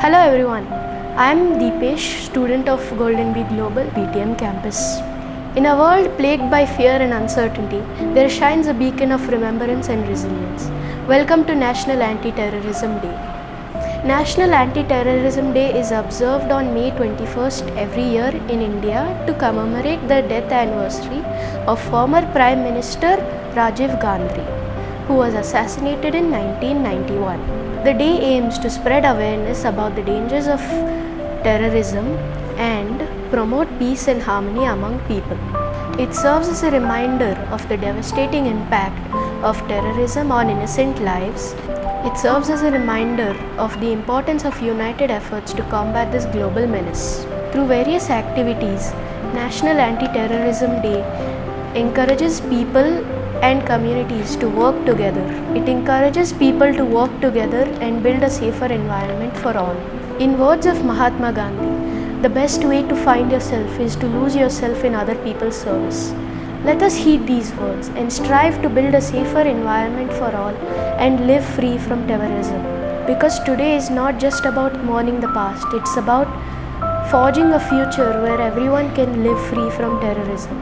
Hello everyone, I am Deepesh, student of GoldenBee Global BTM campus. In a world plagued by fear and uncertainty, there shines a beacon of remembrance and resilience. Welcome to National Anti-Terrorism Day. National Anti-Terrorism Day is observed on May 21st every year in India to commemorate the death anniversary of former Prime Minister Rajiv Gandhi, who was assassinated in 1991. The day aims to spread awareness about the dangers of terrorism and promote peace and harmony among people. It serves as a reminder of the devastating impact of terrorism on innocent lives. It serves as a reminder of the importance of united efforts to combat this global menace. Through various activities, National Anti-Terrorism Day encourages people and communities to work together. It encourages people to work together and build a safer environment for all. In words of Mahatma Gandhi, the best way to find yourself is to lose yourself in other people's service. Let us heed these words and strive to build a safer environment for all and live free from terrorism. Because today is not just about mourning the past, it's about forging a future where everyone can live free from terrorism.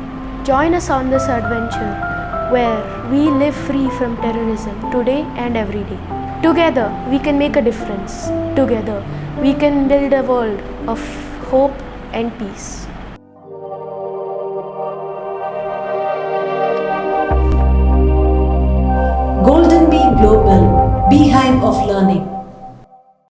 Join us on this adventure where we live free from terrorism today and every day. Together, we can make a difference. Together, we can build a world of hope and peace. GoldenBee Global, Beehive of Learning.